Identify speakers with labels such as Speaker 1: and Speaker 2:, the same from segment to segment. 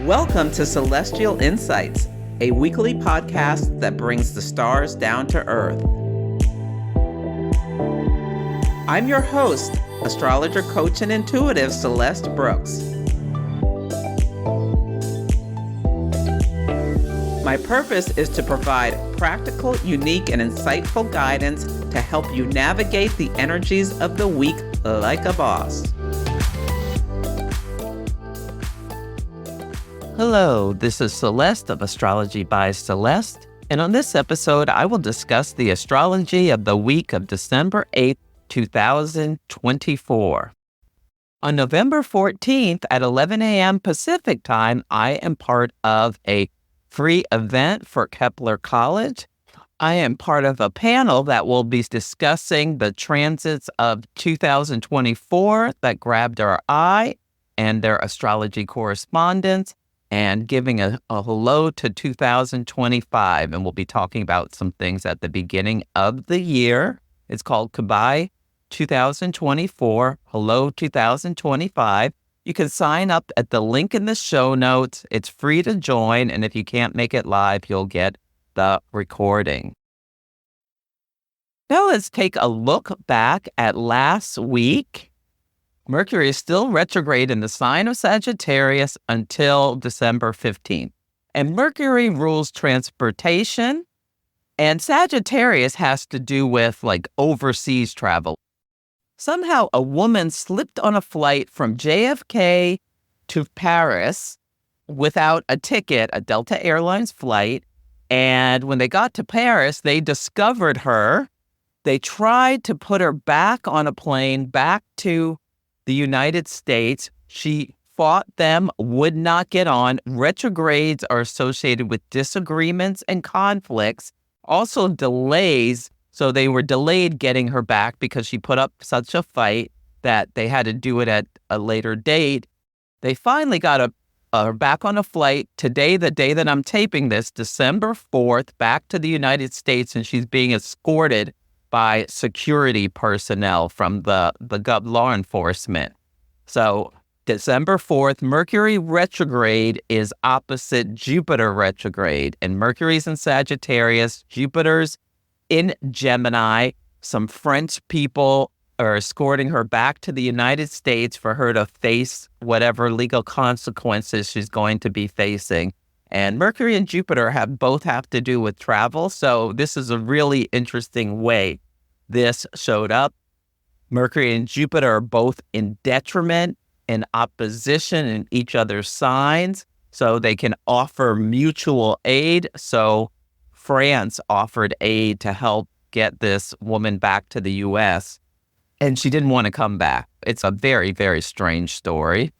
Speaker 1: Welcome to Celestial Insights, a weekly podcast that brings the stars down to earth. I'm your host, astrologer, coach, and intuitive Celeste Brooks. My purpose is to provide practical, unique, and insightful guidance to help you navigate the energies of the week like a boss. Hello, this is Celeste of Astrology by Celeste, and on this episode, I will discuss the astrology of the week of December 8th, 2024. On November 14th at 11 a.m. Pacific time, I am part of a free event for Kepler College. I am part of a panel that will be discussing the transits of 2024 that grabbed our eye and their astrology correspondence, and giving a hello to 2025. And we'll be talking about some things at the beginning of the year. It's called Goodbye 2024, Hello 2025. You can sign up at the link in the show notes. It's free to join, and if you can't make it live, you'll get the recording. Now let's take a look back at last week. Mercury is still retrograde in the sign of Sagittarius until December 15th. And Mercury rules transportation, and Sagittarius has to do with like overseas travel. Somehow a woman slipped on a flight from JFK to Paris without a ticket, a Delta Airlines flight. And when they got to Paris, they discovered her. They tried to put her back on a plane back to the United States. She fought them, would not get on. Retrogrades are associated with disagreements and conflicts, also delays. So they were delayed getting her back because she put up such a fight that they had to do it at a later date. They finally got her back on a flight today, the day that I'm taping this, December 4th, back to the United States, and she's being escorted by security personnel from the law enforcement. So December 4th, Mercury retrograde is opposite Jupiter retrograde. And Mercury's in Sagittarius, Jupiter's in Gemini. Some French people are escorting her back to the United States for her to face whatever legal consequences she's going to be facing. And Mercury and Jupiter both have to do with travel. So this is a really interesting way this showed up. Mercury and Jupiter are both in detriment and opposition in each other's signs, so they can offer mutual aid. So France offered aid to help get this woman back to the U.S., and she didn't want to come back. It's a very, very strange story.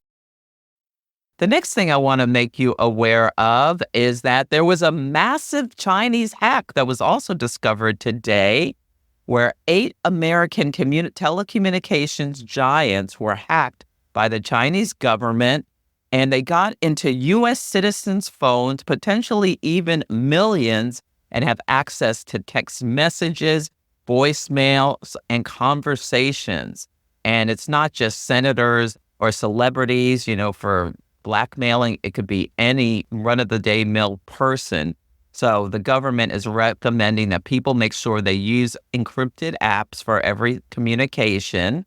Speaker 1: The next thing I want to make you aware of is that there was a massive Chinese hack that was also discovered today, where 8 American telecommunications giants were hacked by the Chinese government, and they got into U.S. citizens' phones, potentially even millions, and have access to text messages, voicemails, and conversations. And it's not just senators or celebrities, for blackmailing. It could be any run-of-the-day mill person. So the government is recommending that people make sure they use encrypted apps for every communication.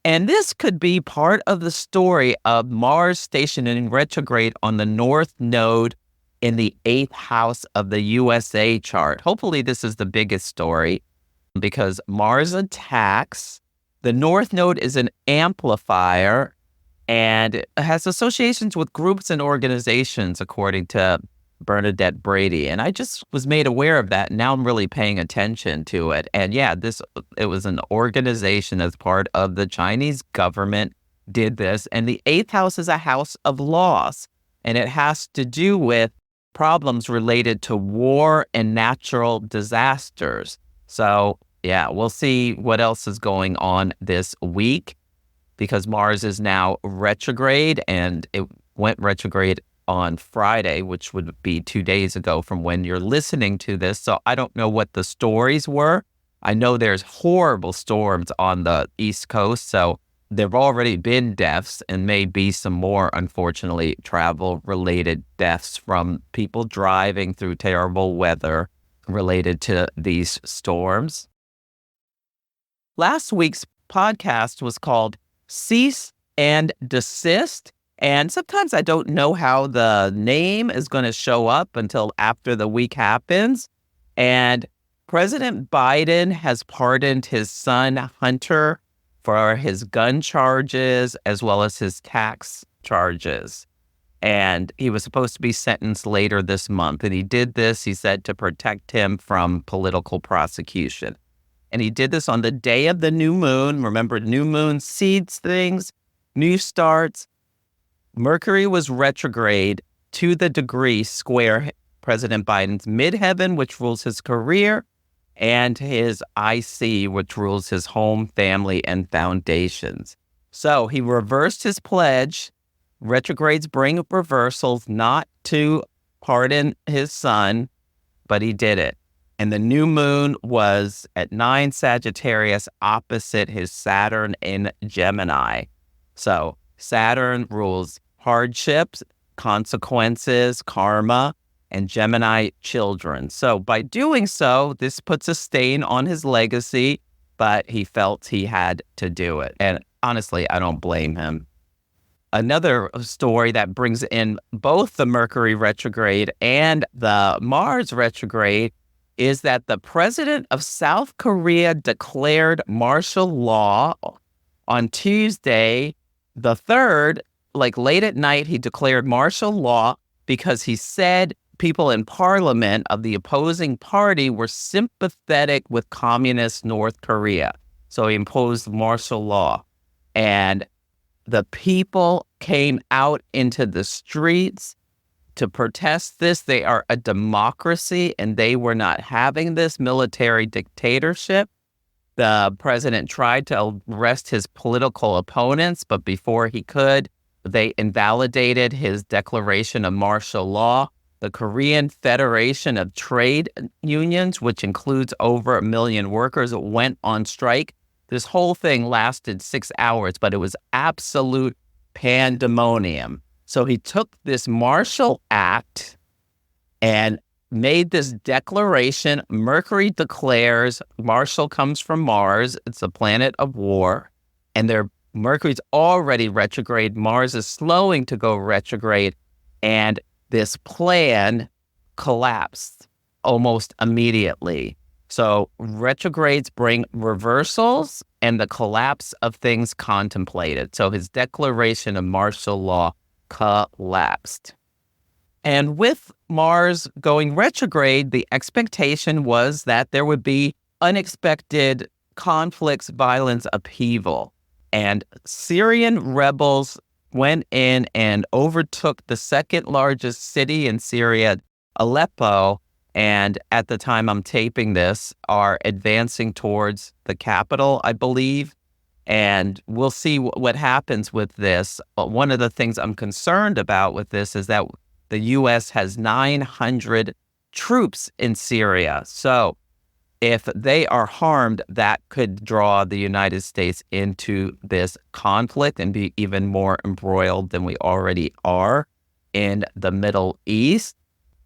Speaker 1: And this could be part of the story of Mars stationed in retrograde on the North Node in the 8th house of the USA chart. Hopefully this is the biggest story because Mars attacks. The North Node is an amplifier and it has associations with groups and organizations, according to Bernadette Brady. And I just was made aware of that. And now I'm really paying attention to it. And yeah, it was an organization as part of the Chinese government did this. And the 8th house is a house of loss. And it has to do with problems related to war and natural disasters. So yeah, we'll see what else is going on this week because Mars is now retrograde, and it went retrograde on Friday, which would be 2 days ago from when you're listening to this. So I don't know what the stories were. I know there's horrible storms on the East Coast, so There have already been deaths and may be some more, unfortunately, travel-related deaths from people driving through terrible weather related to these storms. Last week's podcast was called Cease and Desist. And sometimes I don't know how the name is going to show up until after the week happens. And President Biden has pardoned his son, Hunter, for his gun charges as well as his tax charges. And he was supposed to be sentenced later this month. And he did this, he said, to protect him from political prosecution. And he did this on the day of the new moon. Remember, new moon seeds things, new starts. Mercury was retrograde to the degree square President Biden's midheaven, which rules his career, and his IC, which rules his home, family, and foundations. So he reversed his pledge. Retrogrades bring reversals, not to pardon his son, but he did it. And the new moon was at 9 Sagittarius opposite his Saturn in Gemini. So Saturn rules hardships, consequences, karma, and Gemini children. So by doing so, this puts a stain on his legacy, but he felt he had to do it. And honestly, I don't blame him. Another story that brings in both the Mercury retrograde and the Mars retrograde is that the president of South Korea declared martial law on Tuesday, the 3rd, like late at night. He declared martial law because he said people in parliament of the opposing party were sympathetic with communist North Korea. So he imposed martial law. And the people came out into the streets to protest this. They are a democracy, and they were not having this military dictatorship. The president tried to arrest his political opponents, but before he could, they invalidated his declaration of martial law. The Korean Federation of Trade Unions, which includes over 1 million workers, went on strike. This whole thing lasted 6 hours, but it was absolute pandemonium. So he took this martial act and made this declaration. Mercury declares, martial comes from Mars. It's a planet of war. And Mercury's already retrograde. Mars is slowing to go retrograde. And this plan collapsed almost immediately. So retrogrades bring reversals and the collapse of things contemplated. So his declaration of martial law collapsed. And with Mars going retrograde, the expectation was that there would be unexpected conflicts, violence, upheaval. And Syrian rebels went in and overtook the second largest city in Syria, Aleppo, and at the time I'm taping this, are advancing towards the capital, I believe. And we'll see what happens with this. But one of the things I'm concerned about with this is that the U.S. has 900 troops in Syria. So if they are harmed, that could draw the United States into this conflict and be even more embroiled than we already are in the Middle East.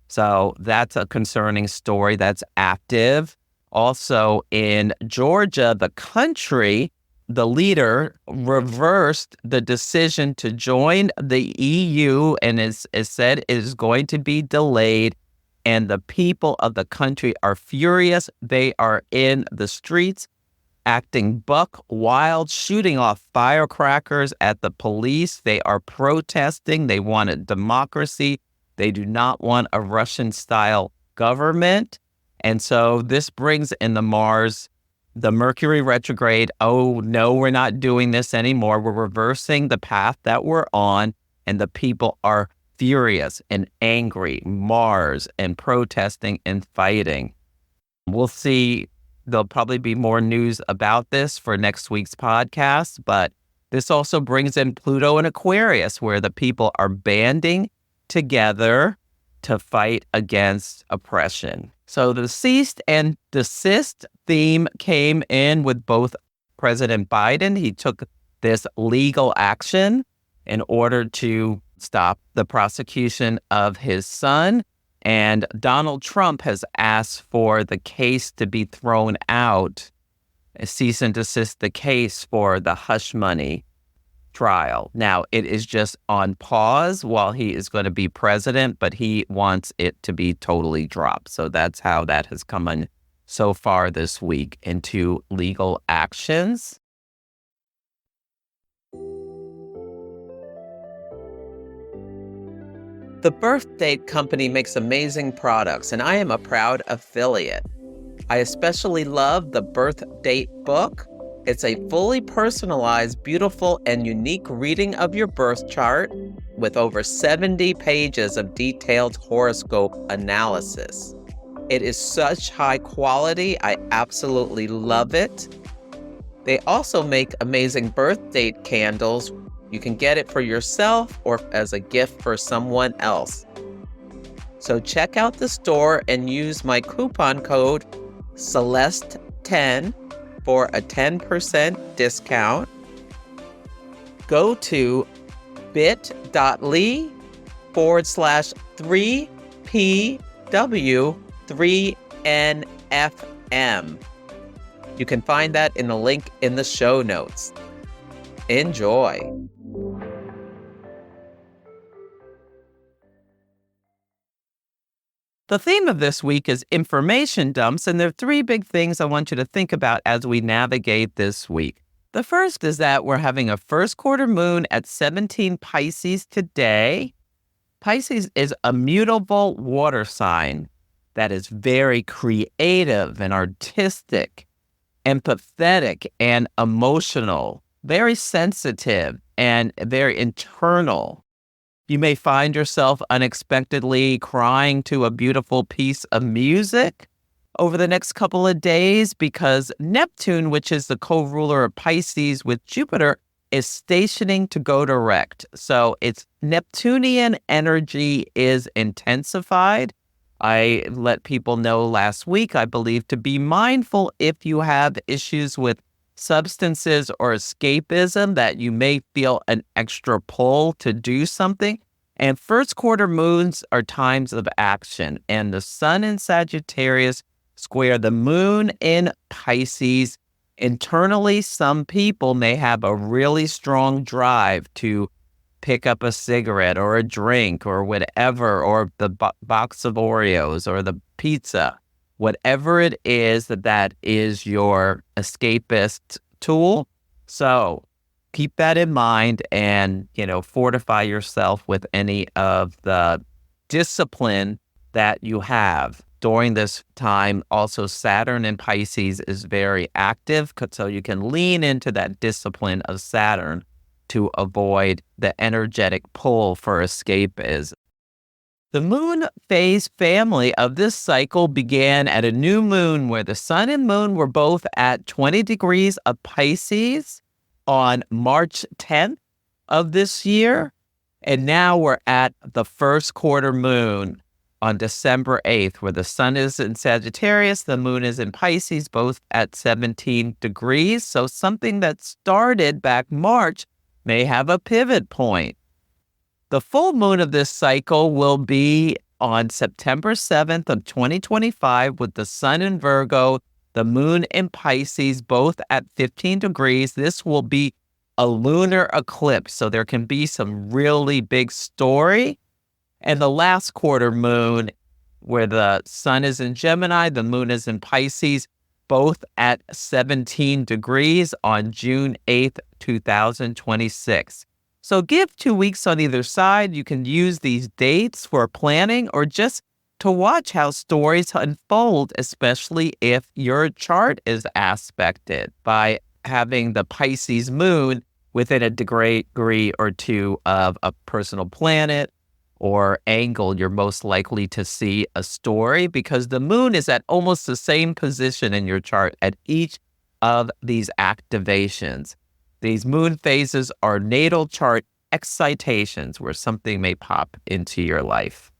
Speaker 1: So that's a concerning story that's active. Also in Georgia, the country, the leader reversed the decision to join the EU and is said it is going to be delayed. And the people of the country are furious. They are in the streets acting buck wild, shooting off firecrackers at the police. They are protesting. They want a democracy. They do not want a Russian-style government. And so this brings in the Mercury retrograde. Oh, no, we're not doing this anymore. We're reversing the path that we're on. And the people are furious and angry, Mars, and protesting and fighting. We'll see. There'll probably be more news about this for next week's podcast. But this also brings in Pluto and Aquarius, where the people are banding together to fight against oppression. So the ceased and desist theme came in with both President Biden. He took this legal action in order to stop the prosecution of his son. And Donald Trump has asked for the case to be thrown out, cease and desist the case for the hush money trial. Now, it is just on pause while he is going to be president, but he wants it to be totally dropped. So that's how that has come in so far this week into legal actions. The Birthdate Company makes amazing products, and I am a proud affiliate. I especially love the Birthdate book. It's a fully personalized, beautiful, and unique reading of your birth chart with over 70 pages of detailed horoscope analysis. It is such high quality. I absolutely love it. They also make amazing birth date candles. You can get it for yourself or as a gift for someone else. So check out the store and use my coupon code Celeste10 for a 10% discount. Go to bit.ly/3PW3NFM. You can find that in the link in the show notes. Enjoy. The theme of this week is information dumps, and there are three big things I want you to think about as we navigate this week. The first is that we're having a first quarter moon at 17 Pisces today. Pisces is a mutable water sign that is very creative and artistic, empathetic and emotional, very sensitive and very internal. You may find yourself unexpectedly crying to a beautiful piece of music over the next couple of days because Neptune, which is the co-ruler of Pisces with Jupiter, is stationing to go direct. So its Neptunian energy is intensified. I let people know last week, I believe, to be mindful if you have issues with substances or escapism, that you may feel an extra pull to do something. And first quarter moons are times of action. And the sun in Sagittarius square the moon in Pisces. Internally, some people may have a really strong drive to pick up a cigarette or a drink or whatever, or the box of Oreos or the pizza. Whatever it is, that is your escapist tool. So keep that in mind and, fortify yourself with any of the discipline that you have during this time. Also, Saturn in Pisces is very active, so you can lean into that discipline of Saturn to avoid the energetic pull for escapism. The moon phase family of this cycle began at a new moon where the sun and moon were both at 20 degrees of Pisces on March 10th of this year. And now we're at the first quarter moon on December 8th, where the sun is in Sagittarius, the moon is in Pisces, both at 17 degrees. So something that started back March may have a pivot point. The full moon of this cycle will be on September 7th of 2025 with the sun in Virgo, the moon in Pisces, both at 15 degrees. This will be a lunar eclipse, so there can be some really big story. And the last quarter moon, where the sun is in Gemini, the moon is in Pisces, both at 17 degrees on June 8th, 2026. So give 2 weeks on either side. You can use these dates for planning or just to watch how stories unfold, especially if your chart is aspected by having the Pisces moon within a degree or two of a personal planet or angle. You're most likely to see a story because the moon is at almost the same position in your chart at each of these activations. These moon phases are natal chart excitations where something may pop into your life.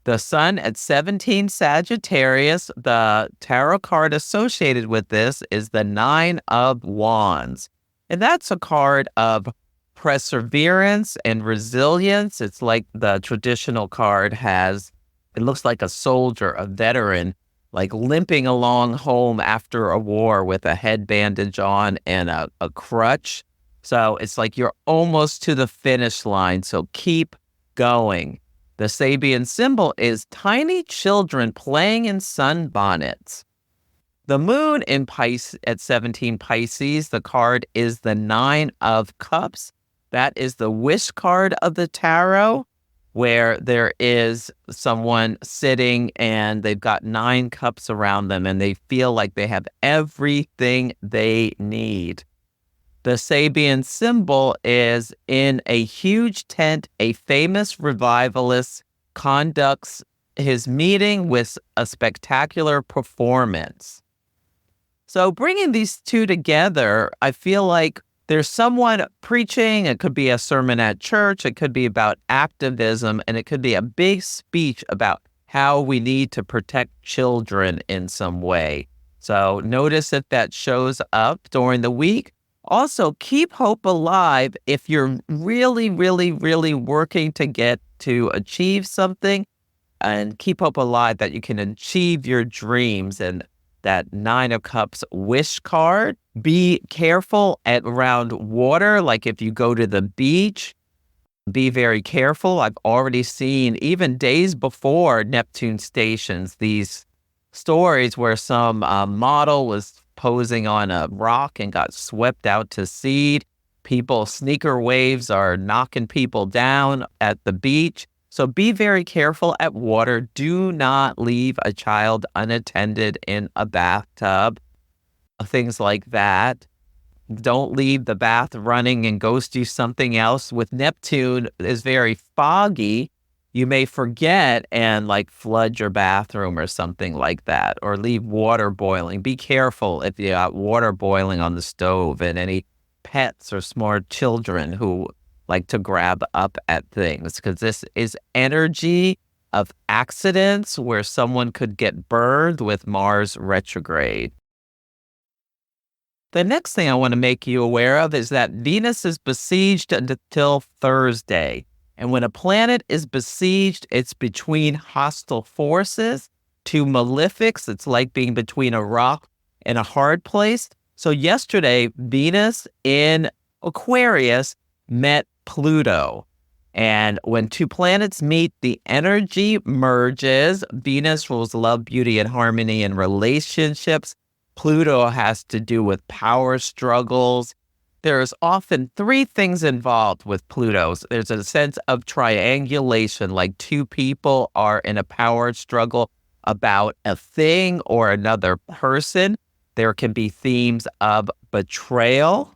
Speaker 1: The sun at 17 Sagittarius, the tarot card associated with this is the Nine of Wands. And that's a card of perseverance and resilience. It's like the traditional card has, it looks like a soldier, a veteran, like limping along home after a war with a head bandage on and a crutch. So it's like you're almost to the finish line. So keep going. The Sabian symbol is tiny children playing in sunbonnets. The moon in Pisces at 17 Pisces, the card is the Nine of Cups. That is the wish card of the tarot, where there is someone sitting and they've got 9 cups around them and they feel like they have everything they need. The Sabian symbol is in a huge tent. A famous revivalist conducts his meeting with a spectacular performance. So bringing these two together, I feel like there's someone preaching. It could be a sermon at church. It could be about activism, and it could be a big speech about how we need to protect children in some way. So notice if that shows up during the week. Also, keep hope alive if you're really, really, really working to achieve something, and keep hope alive that you can achieve your dreams. And that Nine of Cups wish card. Be careful around water. Like if you go to the beach, be very careful. I've already seen, even days before Neptune stations, these stories where some model was posing on a rock and got swept out to sea. Sneaker waves are knocking people down at the beach. So be very careful at water. Do not leave a child unattended in a bathtub. Things like that. Don't leave the bath running and go do something else. With Neptune, it's very foggy. You may forget and like flood your bathroom or something like that, or leave water boiling. Be careful if you got water boiling on the stove, and any pets or small children who like to grab up at things, because this is energy of accidents where someone could get burned with Mars retrograde. The next thing I want to make you aware of is that Venus is besieged until Thursday. And when a planet is besieged, it's between hostile forces, 2 malefics. It's like being between a rock and a hard place. So yesterday, Venus in Aquarius met Pluto. And when 2 planets meet, the energy merges. Venus rules love, beauty, and harmony in relationships. Pluto has to do with power struggles. There's often 3 things involved with Pluto. There's a sense of triangulation, like 2 people are in a power struggle about a thing or another person. There can be themes of betrayal,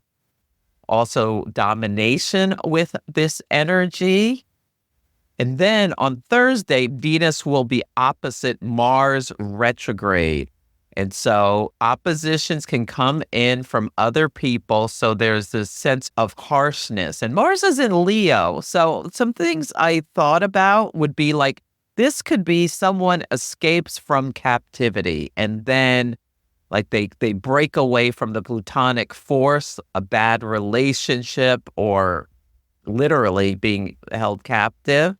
Speaker 1: also domination with this energy. And then on Thursday, Venus will be opposite Mars retrograde. And so oppositions can come in from other people. So there's this sense of harshness. And Mars is in Leo. So some things I thought about would be like, this could be someone escapes from captivity and then like they break away from the plutonic force, a bad relationship, or literally being held captive.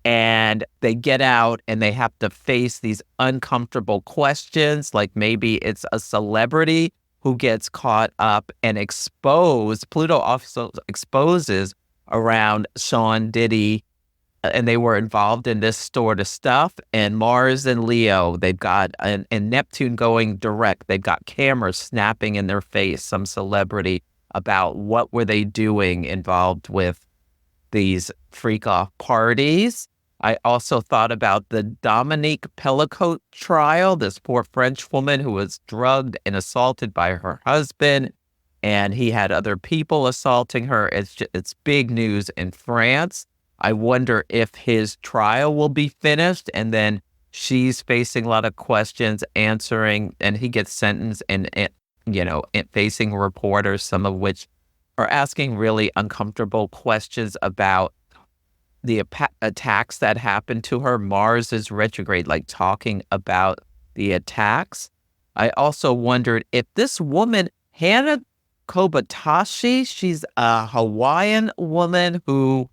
Speaker 1: And they get out and they have to face these uncomfortable questions, like maybe it's a celebrity who gets caught up and exposed. Pluto also exposes around Sean Diddy, and they were involved in this sort of stuff. And Mars and Leo, they've got, and Neptune going direct. They've got cameras snapping in their face, some celebrity, about what were they doing involved with these freak-off parties. I also thought about the Dominique Pellicotte trial, this poor French woman who was drugged and assaulted by her husband, and he had other people assaulting her. It's big news in France. I wonder if his trial will be finished, and then she's facing a lot of questions, answering, and he gets sentenced and facing reporters, some of which are asking really uncomfortable questions about the attacks that happened to her. Mars is retrograde, like talking about the attacks. I also wondered if this woman, Hannah Kobatashi. She's a Hawaiian woman who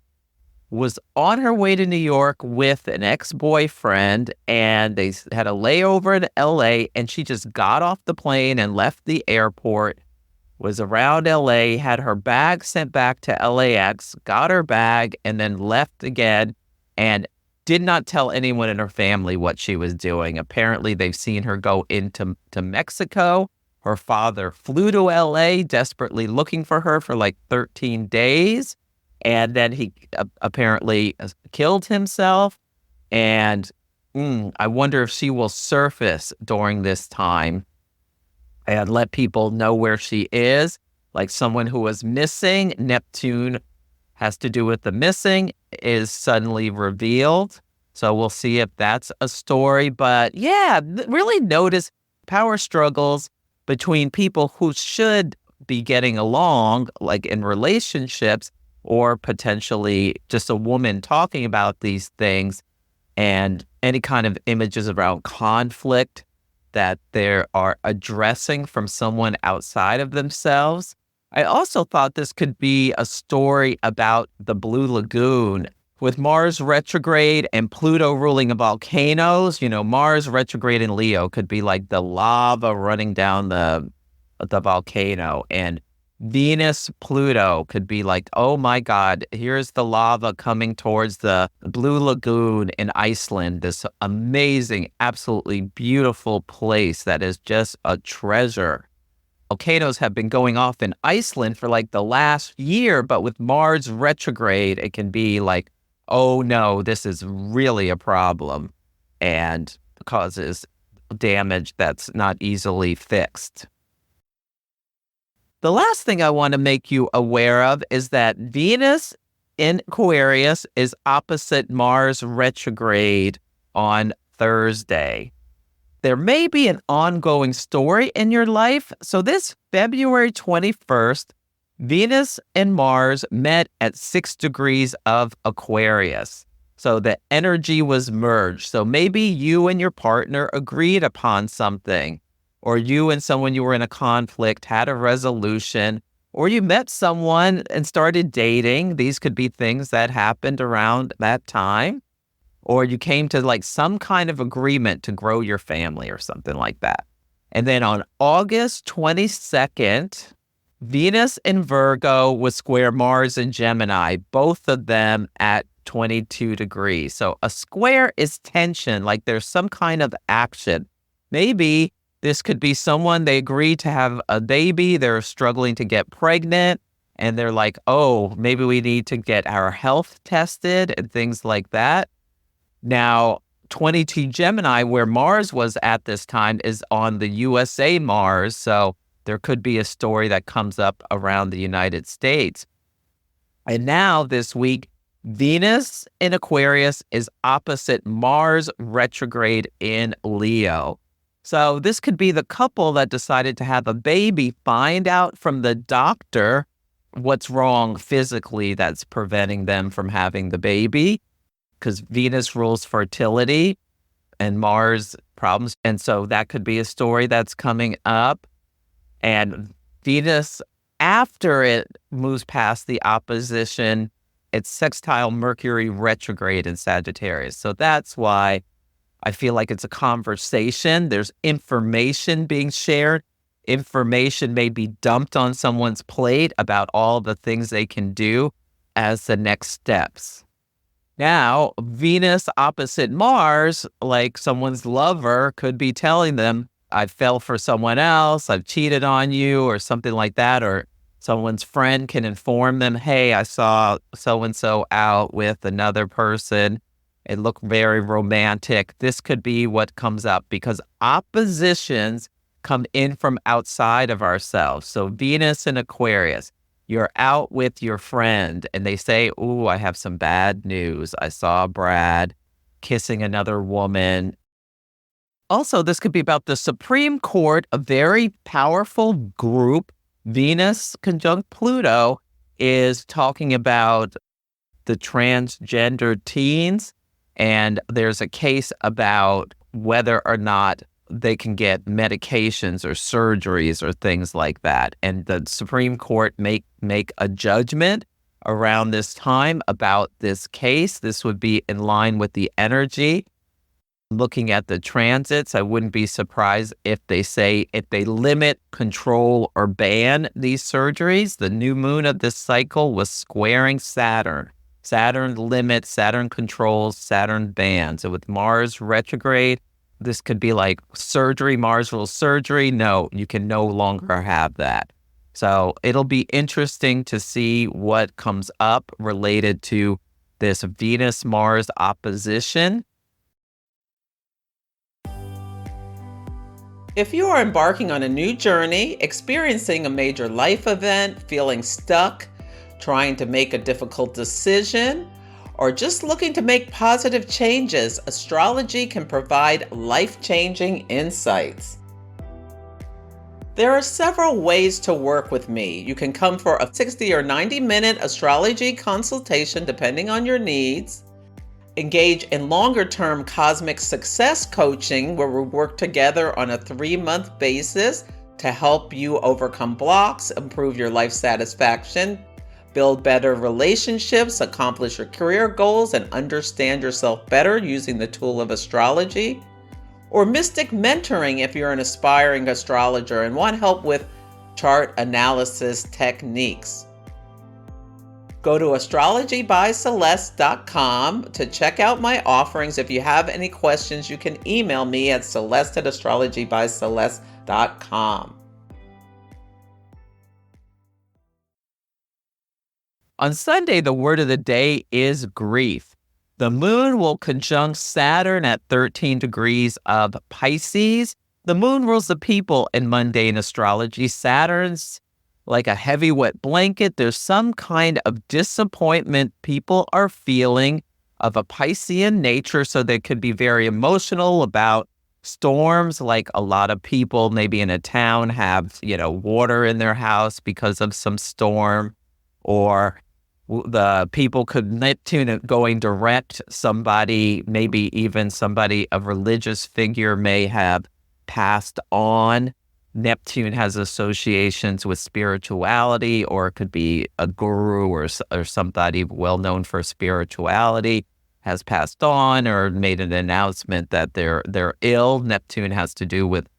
Speaker 1: was on her way to New York with an ex-boyfriend, and they had a layover in LA, and she just got off the plane and left the airport, was around LA, had her bag sent back to LAX, got her bag, and then left again, and did not tell anyone in her family what she was doing. Apparently, they've seen her go into Mexico. Her father flew to LA desperately looking for her for like 13 days. And then he apparently killed himself. And I wonder if she will surface during this time and let people know where she is, like someone who was missing. Neptune has to do with the missing, is suddenly revealed. So we'll see if that's a story. But yeah, really notice power struggles between people who should be getting along, like in relationships, or potentially just a woman talking about these things, and any kind of images around conflict that they are addressing from someone outside of themselves. I also thought this could be a story about the Blue Lagoon. With Mars retrograde and Pluto ruling volcanoes, Mars retrograde in Leo could be like the lava running down the volcano, and Venus Pluto could be like, oh my God, here's the lava coming towards the Blue Lagoon in Iceland, this amazing, absolutely beautiful place that is just a treasure. Volcanoes have been going off in Iceland for like the last year, but with Mars retrograde, it can be like, oh no, this is really a problem and causes damage that's not easily fixed. The last thing I want to make you aware of is that Venus in Aquarius is opposite Mars retrograde on Thursday. There may be an ongoing story in your life. So this February 21st, Venus and Mars met at 6 degrees of Aquarius. So the energy was merged. So maybe you and your partner agreed upon something, or you and someone you were in a conflict had a resolution, or you met someone and started dating. These could be things that happened around that time, or you came to like some kind of agreement to grow your family or something like that. And then on August 22nd, Venus in Virgo was square Mars in Gemini, both of them at 22 degrees. So a square is tension, like there's some kind of action. Maybe this could be someone, they agree to have a baby, they're struggling to get pregnant, and they're like, oh, maybe we need to get our health tested and things like that. Now, 22 Gemini, where Mars was at this time, is on the USA Mars, so there could be a story that comes up around the United States. And now this week, Venus in Aquarius is opposite Mars retrograde in Leo. So this could be the couple that decided to have a baby, find out from the doctor what's wrong physically that's preventing them from having the baby, because Venus rules fertility and Mars problems. And so that could be a story that's coming up. And Venus, after it moves past the opposition, it's sextile Mercury retrograde in Sagittarius. So that's why I feel like it's a conversation. There's information being shared. Information may be dumped on someone's plate about all the things they can do as the next steps. Now, Venus opposite Mars, like someone's lover could be telling them, I fell for someone else, I've cheated on you, or something like that. Or someone's friend can inform them, hey, I saw so-and-so out with another person. It looked very romantic. This could be what comes up, because oppositions come in from outside of ourselves. So Venus in Aquarius, you're out with your friend and they say, ooh, I have some bad news. I saw Brad kissing another woman. Also, this could be about the Supreme Court, a very powerful group. Venus conjunct Pluto is talking about the transgender teens. And there's a case about whether or not they can get medications or surgeries or things like that. And the Supreme Court make a judgment around this time about this case. This would be in line with the energy. Looking at the transits, I wouldn't be surprised if they limit, control, or ban these surgeries. The new moon of this cycle was squaring Saturn. Saturn limits, Saturn controls, Saturn bans. So with Mars retrograde, this could be like surgery, Mars rules surgery. No, you can no longer have that. So it'll be interesting to see what comes up related to this Venus-Mars opposition. If you are embarking on a new journey, experiencing a major life event, feeling stuck, trying to make a difficult decision, or just looking to make positive changes, astrology can provide life-changing insights. There are several ways to work with me. You can come for a 60 or 90-minute astrology consultation depending on your needs. Engage in longer-term cosmic success coaching where we work together on a 3-month basis to help you overcome blocks, improve your life satisfaction, build better relationships, accomplish your career goals, and understand yourself better using the tool of astrology. Or mystic mentoring if you're an aspiring astrologer and want help with chart analysis techniques. Go to astrologybyceleste.com to check out my offerings. If you have any questions, you can email me at celeste@astrologybyceleste.com. On Sunday, the word of the day is grief. The moon will conjunct Saturn at 13 degrees of Pisces. The moon rules the people in mundane astrology. Saturn's like a heavy wet blanket. There's some kind of disappointment people are feeling of a Piscean nature, so they could be very emotional about storms, like a lot of people maybe in a town have, water in their house because of some storm, or the people could Neptune going direct somebody, maybe even somebody, a religious figure may have passed on. Neptune has associations with spirituality, or it could be a guru or somebody well known for spirituality has passed on or made an announcement that they're ill. Neptune has to do with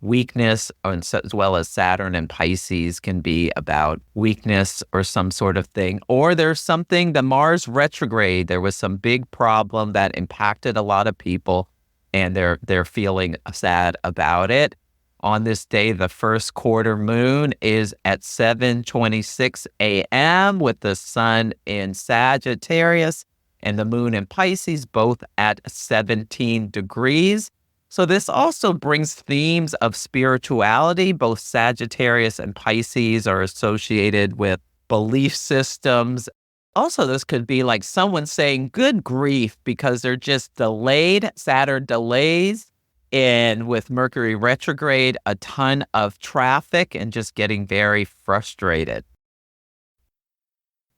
Speaker 1: weakness, as well as Saturn and Pisces can be about weakness or some sort of thing. Or there's something, the Mars retrograde, there was some big problem that impacted a lot of people, and they're feeling sad about it. On this day, the first quarter moon is at 7:26 a.m. with the sun in Sagittarius and the moon in Pisces, both at 17 degrees. So this also brings themes of spirituality. Both Sagittarius and Pisces are associated with belief systems. Also, this could be like someone saying, good grief, because they're just delayed. Saturn delays. And with Mercury retrograde, a ton of traffic and just getting very frustrated.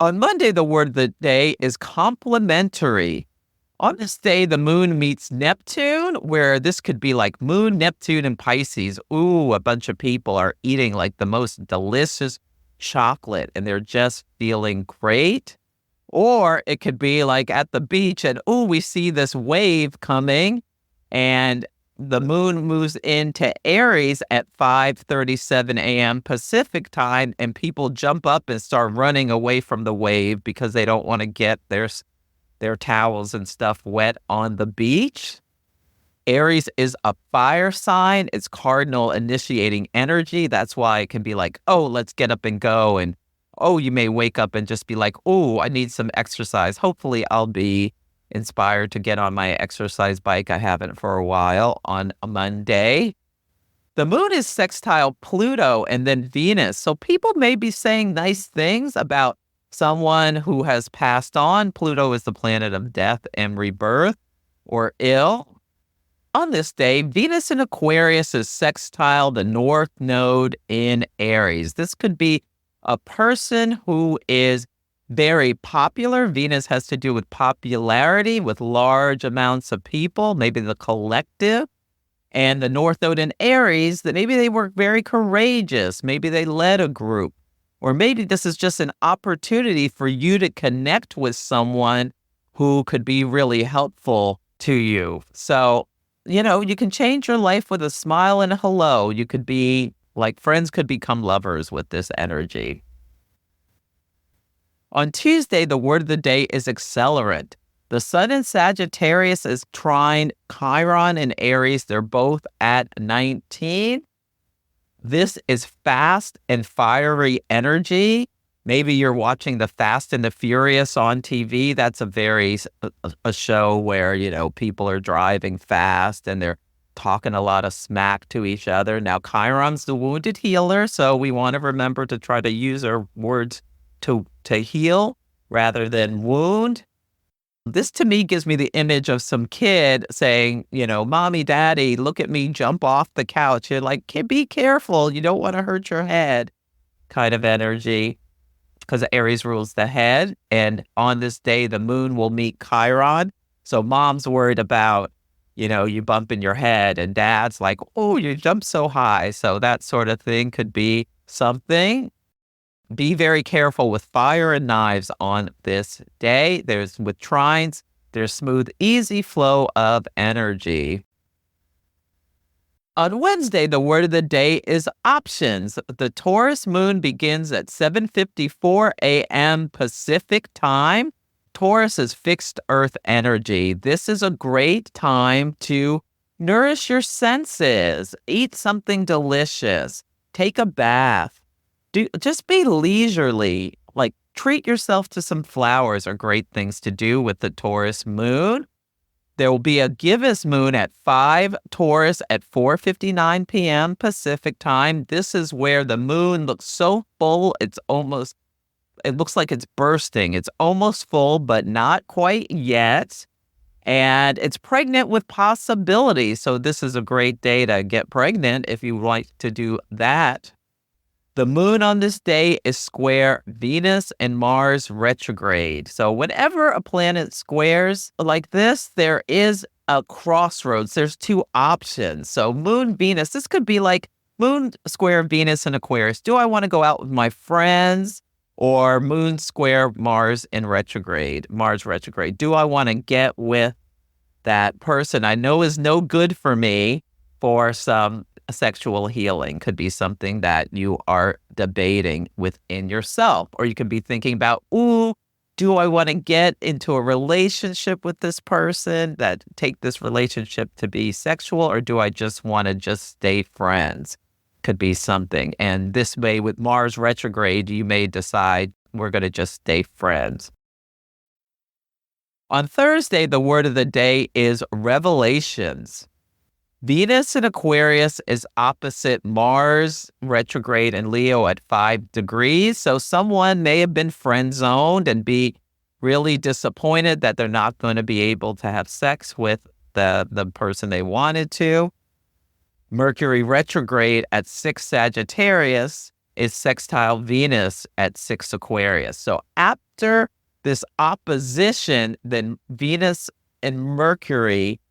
Speaker 1: On Monday, the word of the day is complementary. On this day, the moon meets Neptune, where this could be like moon, Neptune, and Pisces. Ooh, a bunch of people are eating like the most delicious chocolate and they're just feeling great. Or it could be like at the beach and, ooh, we see this wave coming, and the moon moves into Aries at 5:37 a.m. Pacific time, and people jump up and start running away from the wave because they don't want to get their towels and stuff wet on the beach. Aries is a fire sign. It's cardinal initiating energy. That's why it can be like, oh, let's get up and go. And, oh, you may wake up and just be like, oh, I need some exercise. Hopefully I'll be inspired to get on my exercise bike. I haven't for a while on a Monday. The moon is sextile Pluto and then Venus. So people may be saying nice things about someone who has passed on. Pluto is the planet of death and rebirth, or ill. On this day, Venus in Aquarius is sextile the North Node in Aries. This could be a person who is very popular. Venus has to do with popularity, with large amounts of people, maybe the collective. And the North Node in Aries, that maybe they were very courageous. Maybe they led a group. Or maybe this is just an opportunity for you to connect with someone who could be really helpful to you. So, you can change your life with a smile and a hello. You could be like friends could become lovers with this energy. On Tuesday, the word of the day is accelerant. The sun in Sagittarius is trine Chiron in Aries. They're both at 19. This is fast and fiery energy. Maybe you're watching the Fast and the Furious on TV. That's a show where, people are driving fast and they're talking a lot of smack to each other. Now, Chiron's the wounded healer, so we want to remember to try to use our words to heal rather than wound. This to me gives me the image of some kid saying, Mommy, Daddy, look at me jump off the couch. You're like, be careful. You don't want to hurt your head kind of energy, because Aries rules the head. And on this day, the moon will meet Chiron. So mom's worried about, you bumping your head, and dad's like, oh, you jumped so high. So that sort of thing could be something. Be very careful with fire and knives on this day. With trines, there's smooth, easy flow of energy. On Wednesday, the word of the day is options. The Taurus moon begins at 7:54 a.m. Pacific time. Taurus is fixed earth energy. This is a great time to nourish your senses. Eat something delicious. Take a bath. Just be leisurely, like treat yourself to some flowers are great things to do with the Taurus moon. There will be a gibbous moon at 5 Taurus at 4:59 p.m. Pacific time. This is where the moon looks so full, it looks like it's bursting. It's almost full, but not quite yet. And it's pregnant with possibilities. So this is a great day to get pregnant if you like to do that. The moon on this day is square Venus and Mars retrograde. So whenever a planet squares like this, there is a crossroads. There's two options. So moon Venus, this could be like moon square Venus in Aquarius. Do I want to go out with my friends? Or moon square Mars in retrograde, Mars retrograde. Do I want to get with that person I know is no good for me for some sexual healing? Could be something that you are debating within yourself. Or you could be thinking about, do I want to get into a relationship with this person, that take this relationship to be sexual, or do I just want to just stay friends? Could be something. And this way with Mars retrograde, you may decide we're going to just stay friends. On Thursday, the word of the day is revelations. Venus in Aquarius is opposite Mars retrograde in Leo at 5 degrees. So someone may have been friend zoned and be really disappointed that they're not going to be able to have sex with the person they wanted to. Mercury retrograde at 6 Sagittarius is sextile Venus at 6 Aquarius. So after this opposition, then Venus and Mercury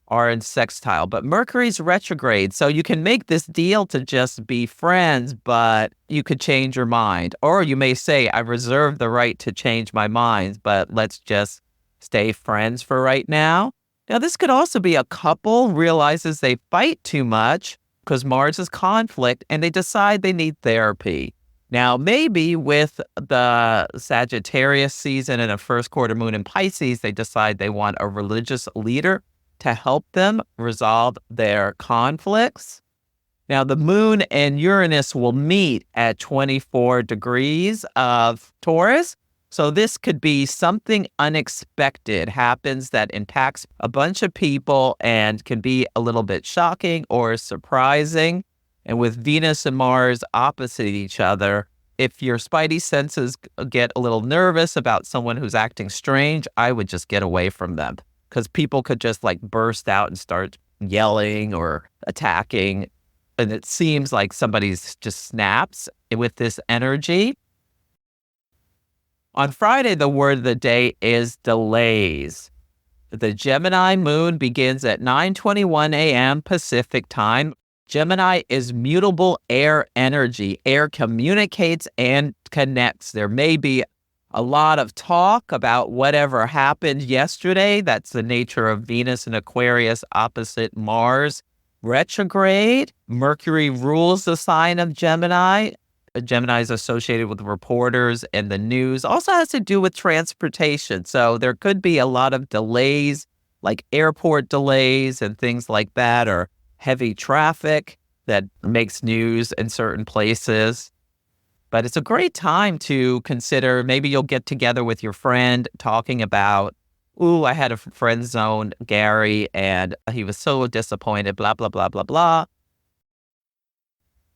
Speaker 1: are in sextile, but Mercury's retrograde. So you can make this deal to just be friends, but you could change your mind. Or you may say, I reserve the right to change my mind, but let's just stay friends for right now. Now, this could also be a couple realizes they fight too much because Mars is conflict and they decide they need therapy. Now, maybe with the Sagittarius season and a first quarter moon in Pisces, they decide they want a religious leader to help them resolve their conflicts. Now, the moon and Uranus will meet at 24 degrees of Taurus. So this could be something unexpected happens that impacts a bunch of people and can be a little bit shocking or surprising. And with Venus and Mars opposite each other, if your spidey senses get a little nervous about someone who's acting strange, I would just get away from them. Because people could just like burst out and start yelling or attacking. And it seems like somebody's just snaps with this energy. On Friday, the word of the day is delays. The Gemini moon begins at 9:21 a.m. Pacific time. Gemini is mutable air energy. Air communicates and connects. There may be a lot of talk about whatever happened yesterday. That's the nature of Venus in Aquarius opposite Mars. Retrograde. Mercury rules the sign of Gemini. Gemini is associated with reporters and the news. Also has to do with transportation. So there could be a lot of delays, like airport delays and things like that, or heavy traffic that makes news in certain places. But it's a great time to consider, maybe you'll get together with your friend talking about, I had a friend zone, Gary, and he was so disappointed, blah, blah, blah, blah, blah.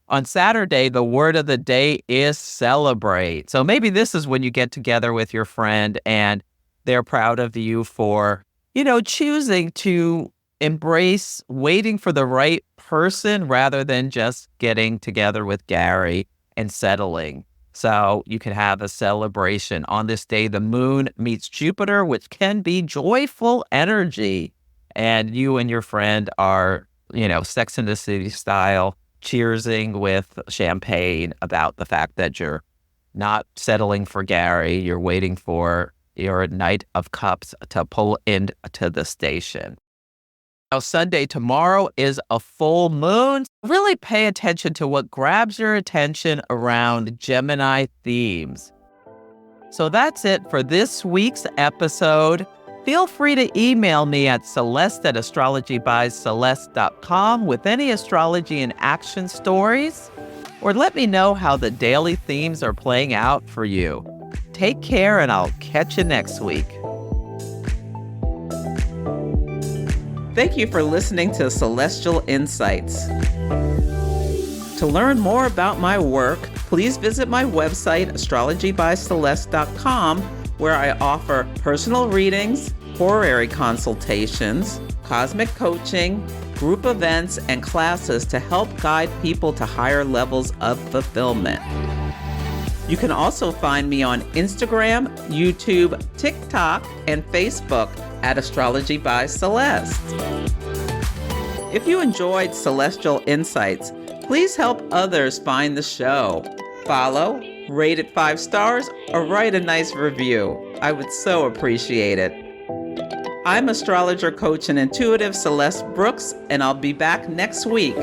Speaker 1: On Saturday, the word of the day is celebrate. So maybe this is when you get together with your friend and they're proud of you for, choosing to embrace waiting for the right person rather than just getting together with Gary and settling. So you can have a celebration. On this day, the moon meets Jupiter, which can be joyful energy. And you and your friend are, Sex and the City style, cheersing with champagne about the fact that you're not settling for Gary. You're waiting for your Knight of Cups to pull into the station. Now, Sunday, tomorrow is a full moon. Really pay attention to what grabs your attention around Gemini themes. So that's it for this week's episode. Feel free to email me at celeste@astrologybyceleste.com with any astrology and action stories, or let me know how the daily themes are playing out for you. Take care, and I'll catch you next week. Thank you for listening to Celestial Insights. To learn more about my work, please visit my website, astrologybyceleste.com, where I offer personal readings, horary consultations, cosmic coaching, group events, and classes to help guide people to higher levels of fulfillment. You can also find me on Instagram, YouTube, TikTok, and Facebook at Astrology by Celeste. If you enjoyed Celestial Insights, please help others find the show. Follow, rate it 5 stars, or write a nice review. I would so appreciate it. I'm astrologer, coach, and intuitive Celeste Brooks, and I'll be back next week.